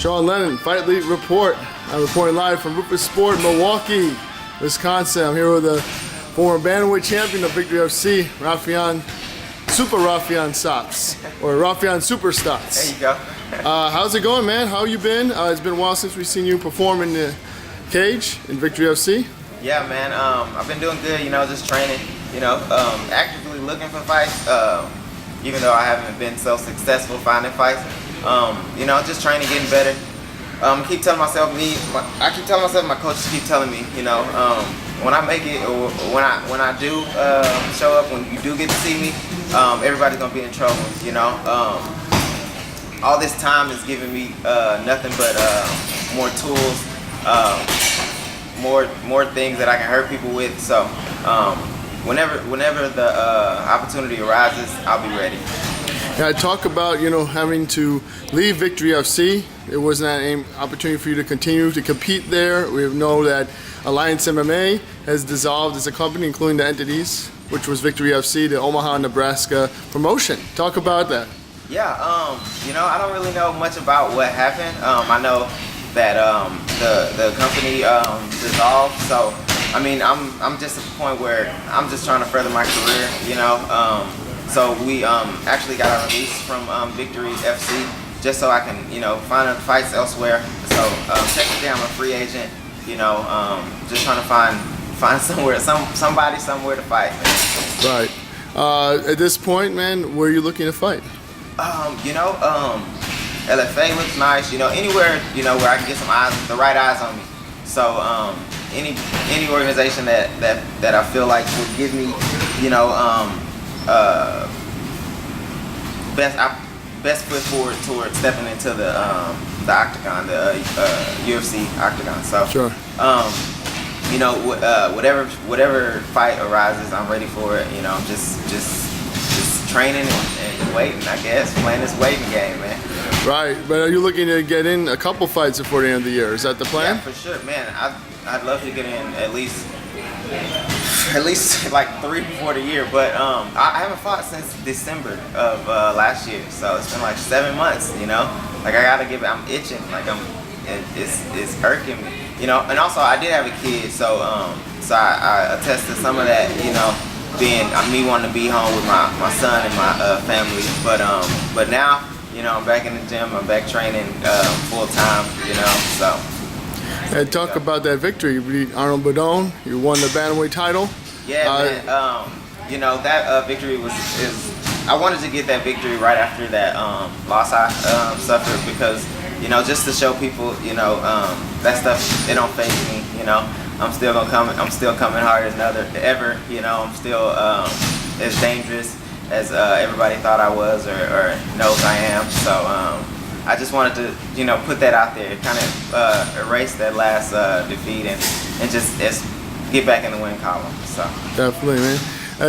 Sean Lennon, Fightlete Report. I'm reporting live from Roufusport, Milwaukee, Wisconsin. I'm here with the former Bantamweight champion of Victory FC, Raufeon, Supa Raufeon Stots, or Raufeon Super Stots. There you go. How's it going, man? How you been? It's been a while since we've seen you perform in the cage in Victory FC. Yeah, man. I've been doing good. Just training. Actively looking for fights. Even though I haven't been so successful finding fights. Just training, getting better. I keep telling myself, my coaches keep telling me, when I make it, or when I do show up, when you do get to see me, everybody's gonna be in trouble. All this time is giving me nothing but more tools, more things that I can hurt people with. So whenever the opportunity arises, I'll be ready. Yeah, I talk about having to leave Victory FC. It was not an opportunity for you to continue to compete there. We know that Alliance MMA has dissolved as a company, including the entities, which was Victory FC, the Omaha, Nebraska promotion. Talk about that. Yeah, I don't really know much about what happened. I know that the company dissolved. So I'm just at the point where I'm just trying to further my career. So we actually got a release from Victory FC just so I can, find fights elsewhere. So technically I'm a free agent, just trying to find somebody somewhere to fight. Right. At this point, man, where are you looking to fight? LFA looks nice. Anywhere, where I can get some eyes, the right eyes on me. So any organization that I feel like would give me, best foot forward towards stepping into the octagon, the UFC octagon. So sure. Whatever fight arises, I'm ready for it. I'm just training and waiting. I guess playing this waiting game, man. Right, but are you looking to get in a couple fights before the end of the year? Is that the plan? Yeah, for sure, man. I'd love to get in at least like 3 before the year, but I haven't fought since December of last year, so it's been like 7 months. Like I gotta give it. I'm itching. Like it's irking me. And also I did have a kid, so I attest to some of that. Being me wanting to be home with my son and my family, but now I'm back in the gym. I'm back training full time. So. And talk about that victory. You beat Arnold Badone. You won the Bantamweight title. Yeah, man. That victory is. I wanted to get that victory right after that loss I suffered because just to show people that stuff, it don't faze me. I'm still coming harder than ever. I'm still as dangerous as everybody thought I was or knows I am. So. I just wanted to, put that out there, kind of erase that last defeat and just get back in the win column. So definitely, man.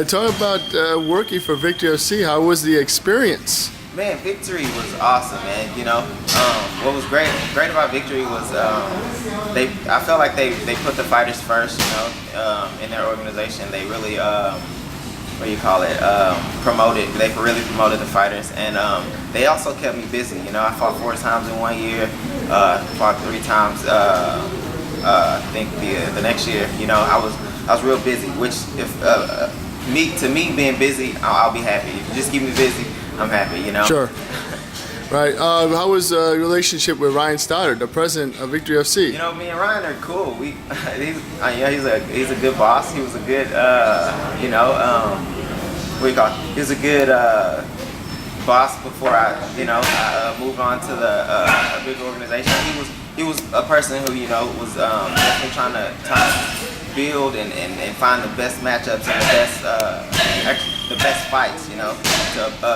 Talk about working for Victory FC. How was the experience? Man, Victory was awesome, man. What was great about Victory was I felt like they put the fighters first. In their organization, they really promoted. They really promoted the fighters, and they also kept me busy. I fought 4 times in 1 year. Fought 3 times. I think the next year. I was real busy. Which to me being busy, I'll be happy. If you just keep me busy, I'm happy. Sure. Right. How was your relationship with Ryan Stoddard, the president of Victory FC? Me and Ryan are cool. He's a good boss. He was a good, he was a good boss before I moved on to the big organization. He was a person who was definitely trying to build and find the best matchups and the best fights, to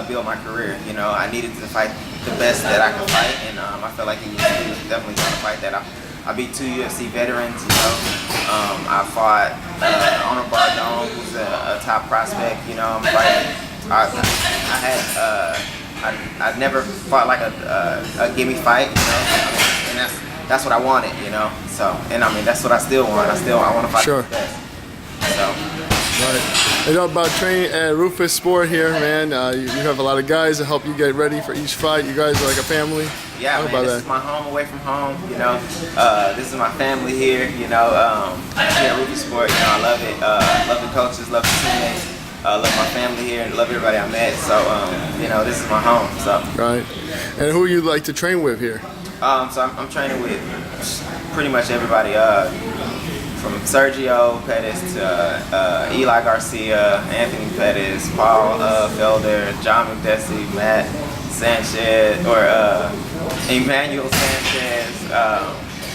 build my career. I needed to fight the best that I could fight, and I felt like he was definitely trying to fight that. I beat 2 UFC veterans. I fought Arnold Badone, who's a top prospect. I'm fighting. I never fought like a gimme fight, and that's what I wanted, So, and that's what I still want. I want to fight the best. So. Right. About training at Roufusport here, man. You have a lot of guys that help you get ready for each fight. You guys are like a family. Yeah, man, this is my home away from home, you know. This is my family here, you know. Here at Roufusport, you know, I love it. Love the coaches, love the teammates, love my family here, and love everybody I met. So, you know, this is my home. So. Right. And who you like to train with here? So I'm training with pretty much everybody. From Sergio Pettis to Eli Garcia, Anthony Pettis, Paul Felder, John McDessie, Matt Sanchez, or Emmanuel Sanchez,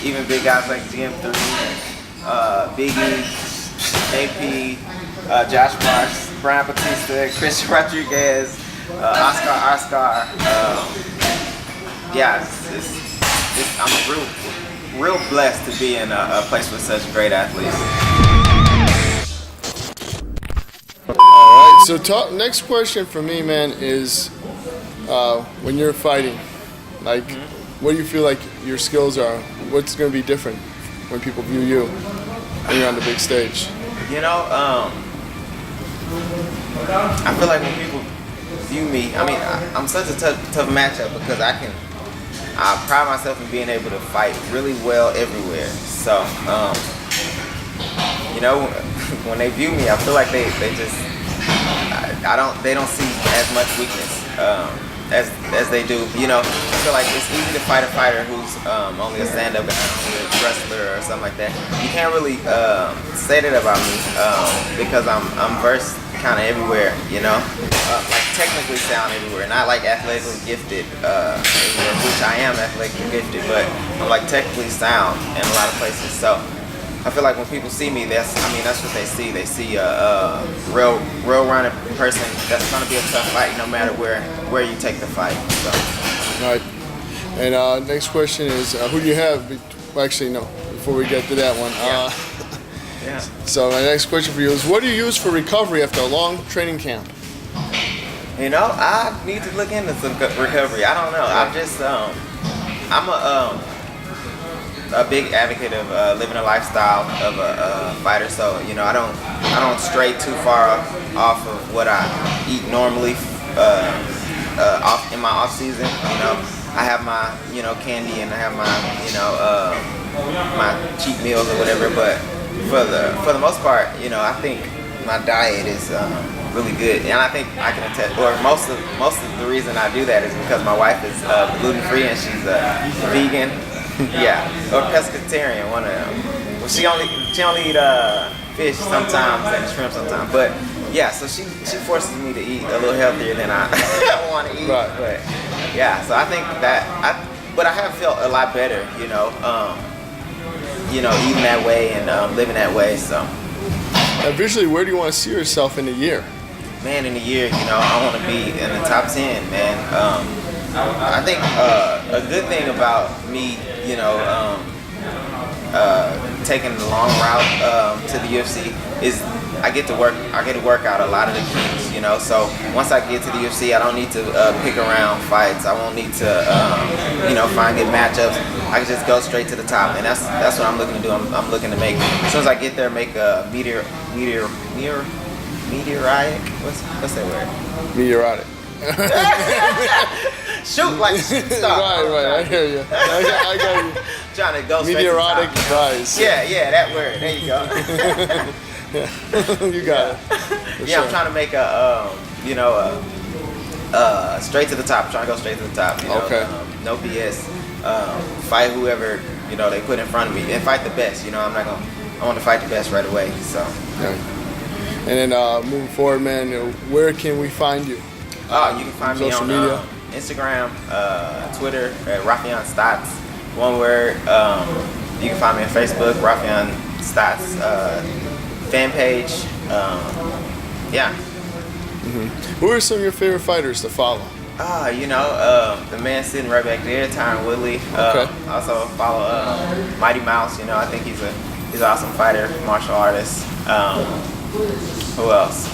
even big guys like GM3, Biggie, AP, Josh Marsh, Brian Batista, Chris Rodriguez, Oscar. Yeah, I'm real blessed to be in a place with such great athletes. All right. So next question for me, man, is when you're fighting, like, what do you feel like your skills are? What's going to be different when people view you when you're on the big stage? You know, I feel like when people view me, I mean, I'm such a tough matchup because I pride myself in being able to fight really well everywhere. So, you know, when they view me, I feel like they just, they don't see as much weakness as they do. You know, I feel like it's easy to fight a fighter who's only a stand-up and only a wrestler or something like that. You can't really say that about me because I'm versed kind of everywhere, you know, like technically sound everywhere, not like athletically gifted everywhere, which I am athletically gifted, but I'm like technically sound in a lot of places. So I feel like when people see me, that's what they see. They see a real rounded person that's gonna be a tough fight no matter where you take the fight. So. All right. And next question is, who do you have? Actually, no. Before we get to that one. Yeah. So my next question for you is, what do you use for recovery after a long training camp? You know, I need to look into some recovery. I don't know. I'm just, I'm a big advocate of living a lifestyle of a fighter. So, you know, I don't stray too far off of what I eat normally in my off season. You know, I have my, you know, candy and I have my, you know, my cheat meals or whatever, but for the most part, you know, I think my diet is really good, and I think I can attest. Or most of the reason I do that is because my wife is gluten free and she's vegan, yeah, or pescatarian, one of them. Well, she only eat fish sometimes and shrimp sometimes, but yeah, so she forces me to eat a little healthier than I want to eat. Right. But yeah, so I think that but I have felt a lot better, you know. Eating that way and living that way. So, Visually, where do you want to see yourself in a year? Man, in a year, you know, I want to be in the top 10, man. I think a good thing about me, you know, taking the long route to the UFC is I get to work out a lot of the kinks, you know. So once I get to the UFC, I don't need to pick around fights. I won't need to, you know, find good matchups. I can just go straight to the top, and that's what I'm looking to do. I'm looking to make, as soon as I get there, make a meteoric. What's that word? Meteoric. Shoot like stop. Right. I hear you. I got you. Trying to go meteoric straight to the top, rise. Yeah, that word. There you go. You got it. Yeah, sure. I'm trying to make a, straight to the top. I'm trying to go straight to the top. You know? Okay. No BS. Fight whoever, you know, they put in front of me and fight the best. You know, I want to fight the best right away. So. Okay. And then moving forward, man, where can we find you? You can find me on media. Instagram, Twitter at Raufeon Stots. One word. You can find me on Facebook, Raufeon Stots fan page. Yeah. Mm-hmm. Who are some of your favorite fighters to follow? You know, the man sitting right back there, Tyron Woodley. Okay. Also follow Mighty Mouse. You know, I think he's an awesome fighter, martial artist. Who else?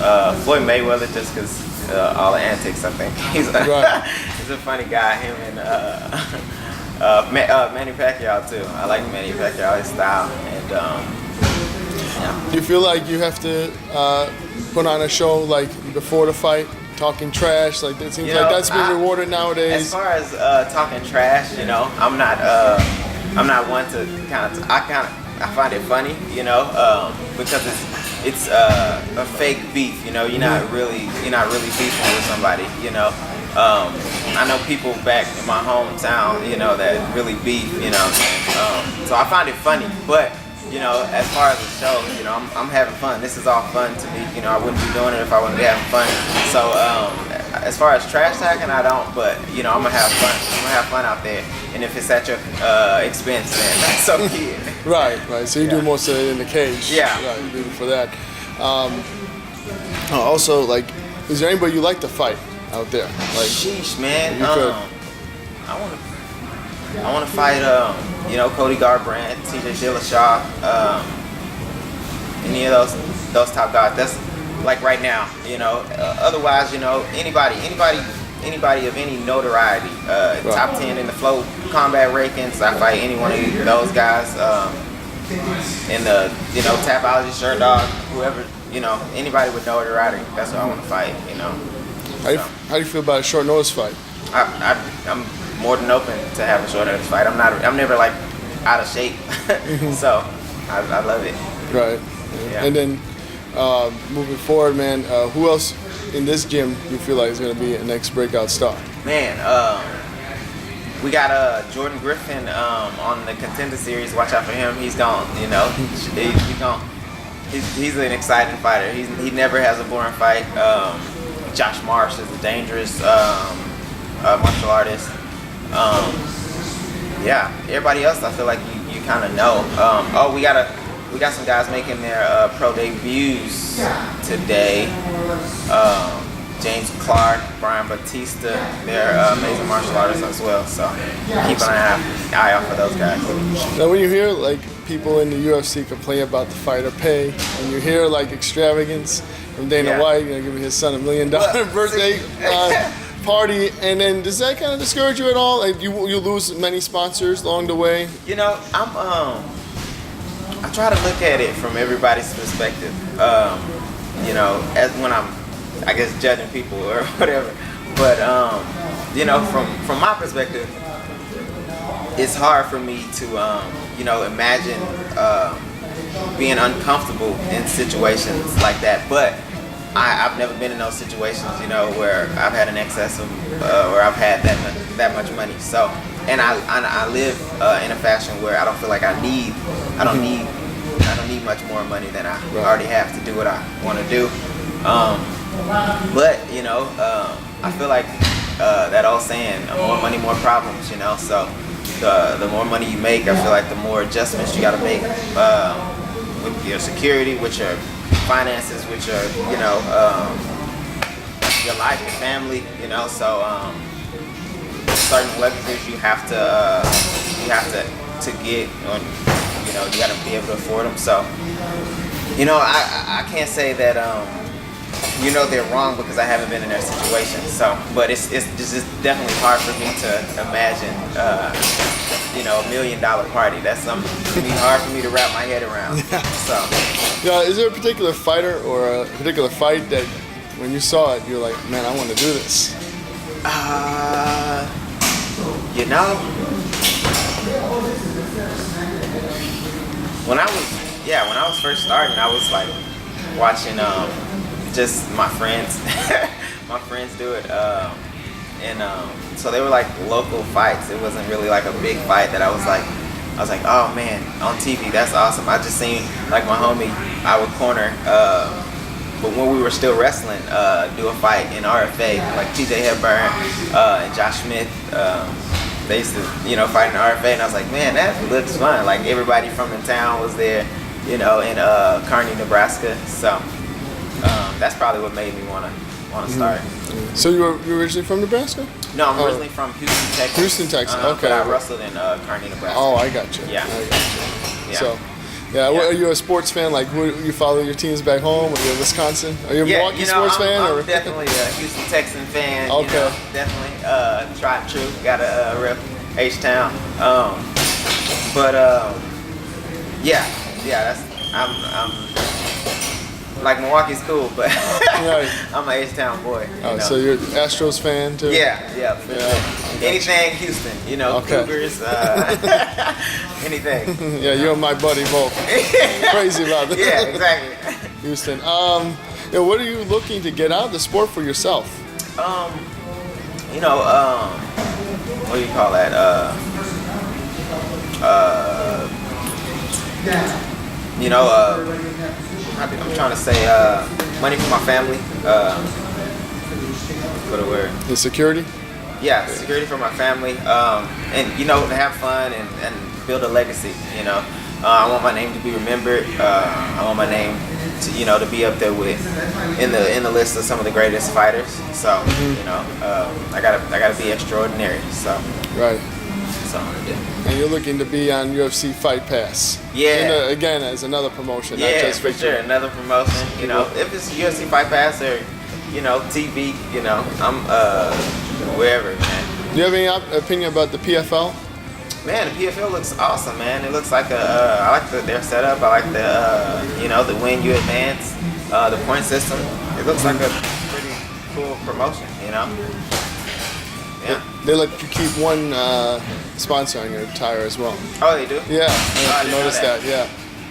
Floyd Mayweather, just because all the antics. I think he's a funny guy. Him and Manny Pacquiao too. I like Manny Pacquiao, his style. And yeah. Do you feel like you have to put on a show like before the fight talking trash? Like it seems You like know, that's been rewarded nowadays. As far as talking trash, you know, I'm not one to I find it funny, you know, because it's a fake beef, you know. You're not really beefing with somebody, you know. I know people back in my hometown, you know, that really beef, you know. So I find it funny, but you know, as far as the show, you know, I'm having fun. This is all fun to me. You know, I wouldn't be doing it if I wouldn't be having fun. So as far as trash talking, I don't, but you know, I'm gonna have fun. I'm gonna have fun out there, and if it's at your expense, then that's so cute. Right. So you do most of it in the cage. Yeah. Right, you do it for that. Also, like, is there anybody you like to fight out there? Like, sheesh, man. You could. I want to fight, you know, Cody Garbrandt, TJ Dillashaw, any of those top guys. That's like right now, you know. Otherwise, you know, anybody of any notoriety, right. Top 10 in the flow combat rankings. I fight any one of those guys. In the, you know, Tapology, Shirt Dog, whoever, you know, anybody with notoriety. That's what I want to fight, you know. How do you feel about a short notice fight? I'm more than open to have a short notice fight. I'm never like out of shape, so I love it. Right. Yeah. And then moving forward, man, who else in this gym you feel like is going to be a next breakout star? Man, we got Jordan Griffin on the Contender Series. Watch out for him. He's gone. You know, he's gone. He's an exciting fighter. He never has a boring fight. Josh Marsh is a dangerous martial artist. Yeah, everybody else I feel like you kind of know. We got some guys making their pro debuts today. James Clark, Brian Batista, they're amazing martial artists as well. So keep an eye out for those guys. Now, when you hear like people in the UFC complain about the fighter pay, and you hear like extravagance from Dana White, you know, giving his son $1 million birthday party, and then does that kind of discourage you at all? Like you lose many sponsors along the way? You know, I try to look at it from everybody's perspective. You know, as when I'm, I guess, judging people or whatever. But you know, from my perspective, it's hard for me to you know, imagine being uncomfortable in situations like that. But I've never been in those situations, you know, where I've had an excess of, or I've had that much money. So, and I live in a fashion where I don't feel like I don't need much more money than I already have to do what I want to do. But you know, I feel like that old saying, more money, more problems. You know, so the more money you make, I feel like the more adjustments you got to make with your security, with your finances, with your, you know, your life, your family, you know. So certain luxuries you have to get on, you know, you got to be able to afford them. So, you know, I can't say that you know, they're wrong because I haven't been in their situation. So, but it's just definitely hard for me to imagine you know, $1 million party. That's something to be hard for me to wrap my head around. So, yeah, is there a particular fighter or a particular fight that when you saw it, you're like, man, I want to do this? You know, when I was first starting, I was like watching just my friends do it, and so they were like local fights. It wasn't really like a big fight that I was like, oh man, on TV, that's awesome. I just seen like my homie I would corner, but when we were still wrestling, do a fight in RFA, like TJ Hepburn and Josh Smith. They used to, you know, fight in RFA, and I was like, man, that looks fun. Like everybody from the town was there, you know, in Kearney, Nebraska. So that's probably what made me want to start. So you were originally from Nebraska? No, I'm originally from Houston, Texas. Houston, Texas. Okay. But I wrestled in Kearney, Nebraska. Oh, I got you. Yeah. I got you. Yeah. So, yeah. Are you a sports fan? Like, you follow your teams back home? Are you a Wisconsin? Are you a Milwaukee sports fan? I'm definitely a Houston Texan fan. Okay. You know, definitely. Tried and true. Got a rep H-Town. Yeah. That's I'm like Milwaukee's cool, but Right. I'm an H-Town boy. Oh, so you're an Astros fan too? Yeah. Yeah. Anything Houston, Okay. Cougars, anything. Yeah, you and my buddy both. Crazy about that. Yeah, exactly. Houston. What are you looking to get out of the sport for yourself? What do you call that? I'm trying to say money for my family. What a word. The security? Yeah, security for my family, and to have fun and build a legacy. I want my name to be remembered. I want my name to be up there in the list of some of the greatest fighters. So I gotta be extraordinary. So Right. that's all I'm gonna do. And you're looking to be on UFC Fight Pass. Yeah. Again, as another promotion, not Yeah, just for victory. sure. Another promotion. If it's UFC Fight Pass or TV, I'm wherever, man. Do you have any opinion about the PFL? Man, the PFL looks awesome, man. It looks like I like their setup. I like the when you advance, the point system. It looks like a pretty cool promotion, Yeah. They let you keep one sponsor on your tire as well. Oh, they do? Yeah, I I didn't know noticed that. Yeah.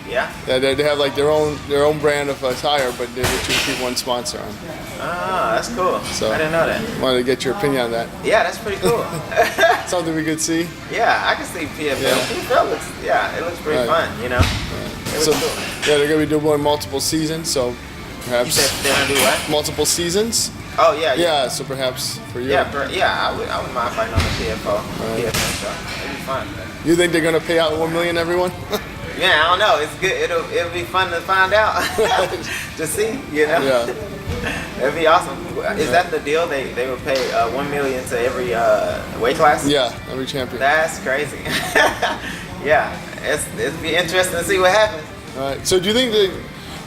Yeah? Yeah, they have like their own brand of tire, but they let you keep one sponsor on. Ah, that's cool. So- I didn't know that. Wanted to get your opinion on that. Yeah, that's pretty cool. Something we could see. Yeah, I can see PFL. Yeah. PFL looks, it looks pretty Right. fun, It looks So cool. yeah, they're gonna be doing multiple seasons, so You perhaps said they're gonna do what? multiple seasons. Oh yeah. Yeah, so perhaps for you. I wouldn't mind fighting on the PFL PFL show. It'd be fun. You think they're gonna pay out $1 million everyone? Yeah, I don't know. It's good. It'll be fun to find out. To see, Yeah. It'd be awesome. Is that the deal? They would pay $1 million to every weight class? Yeah, every champion. That's crazy. Yeah, it'd be interesting to see what happens. All right. So do you think that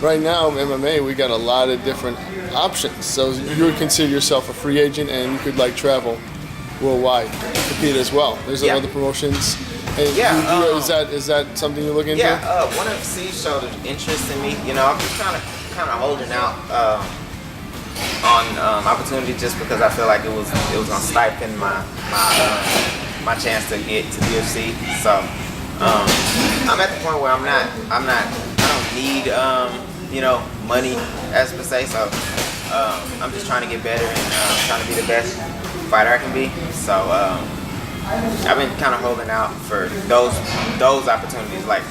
right now MMA we got a lot of different options? So you would consider yourself a free agent and you could like travel worldwide to compete as well. There's Yeah. other promotions. And Yeah, is that something you look into? Yeah, one of C showed interest in me. I'm just kind of holding out on opportunity just because I feel like it was gonna stipend my chance to get to the UFC. So I'm at the point where I don't need money as per se. So I'm just trying to get better and trying to be the best fighter I can be. So I've been kind of holding out for those opportunities like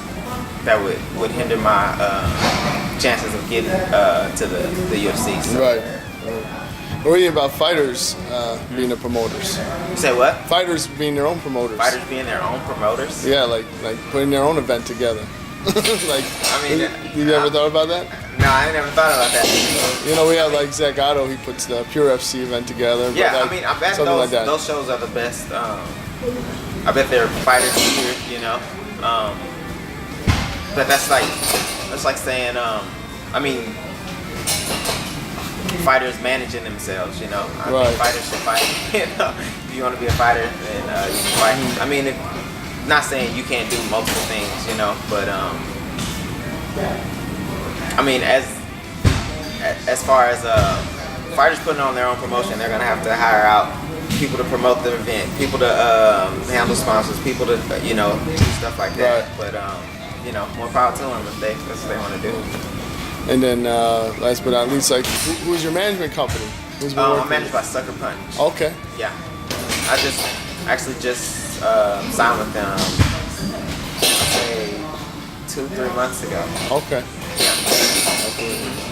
that would hinder my chances of getting to the UFC. So. Right. What do you think about fighters being the promoters? You say what? Fighters being their own promoters. Fighters being their own promoters? Yeah, like putting their own event together. Like, you ever thought about that? No, I never thought about that. We have like Zach Otto, he puts the Pure FC event together. Yeah, but like, I bet something like that. those shows are the best. I bet they're fighters here, But that's like saying, fighters managing themselves, Right. Fighters should fight, If you want to be a fighter, then you can fight. Not saying you can't do multiple things, but as far as fighters putting on their own promotion, they're gonna have to hire out people to promote the event, people to handle sponsors, people to do stuff like that. Right. But more power to them if that's what they want to do. And then last but not least, like who's your management company? Who's been working I'm managed by Sucker Punch. Okay. Yeah, I just signed with them. I'd say 2-3 months ago. Okay. Yeah.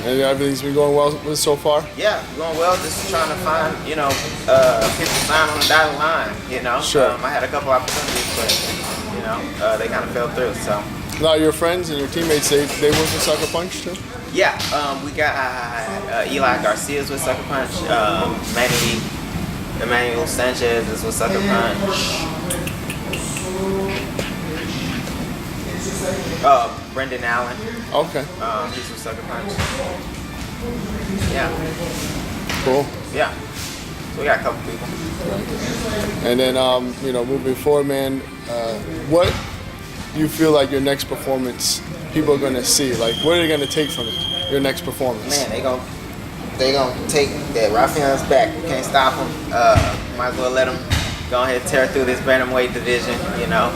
And everything's been going well with so far? Yeah, going well. Just trying to find, people sign on the dotted line. Sure. I had a couple opportunities, but they kind of fell through. So. A lot of your friends and your teammates, they work with Sucker Punch too? Yeah, we got Eli Garcia's with Sucker Punch. Emmanuel Sanchez is with Sucker Punch. Brendan Allen. Okay. He's with Sucker Punch. Yeah. Cool. Yeah. So we got a couple people. And then, moving forward, man, what do you feel like your next performance people are going to see? Like, what are they going to take from it? your next performance? Man, they gonna take that Raufeon's back. You can't stop him. Might as well let him go ahead and tear through this Bantamweight division. You know,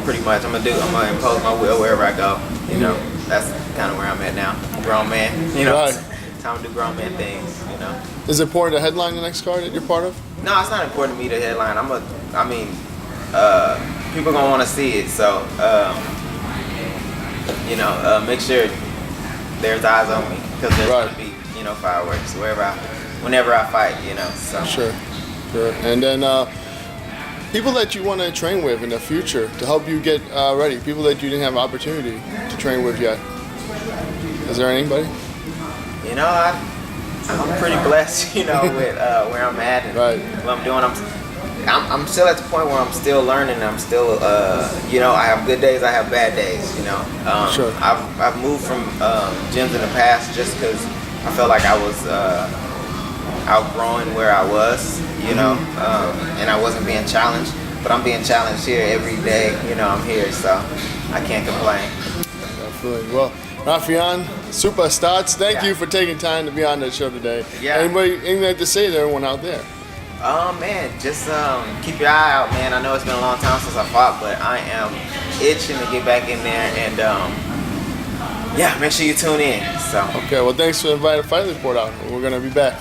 pretty much. I'm gonna impose my will wherever I go. You know, that's kind of where I'm at now. I'm a grown man. You know, Right. time to do grown man things. You know. Is it important to headline the next card that you're part of? No, it's not important to me to headline. People gonna want to see it, so make sure there's eyes on me because there's Right. gonna be fireworks whenever I fight. You know, so Sure. And then people that you want to train with in the future to help you get ready. People that you didn't have opportunity to train with yet. Is there anybody? You know, I'm pretty blessed. You know, with where I'm at and Right. what I'm doing. I'm still at the point where I'm still learning. I'm still, I have good days, I have bad days. You know, Sure. I've moved from gyms in the past just because I felt like I was outgrowing where I was. You know, and I wasn't being challenged. But I'm being challenged here every day. You know, I'm here, so I can't complain. Absolutely. Well, Raufeon, Supa, Stots, thank Yeah. you for taking time to be on the show today. Yeah. Anything to say to everyone out there? Man, just keep your eye out, man. I know it's been a long time since I fought, but I am itching to get back in there, and make sure you tune in. So. Okay, well, thanks for inviting Fightlete out. We're going to be back.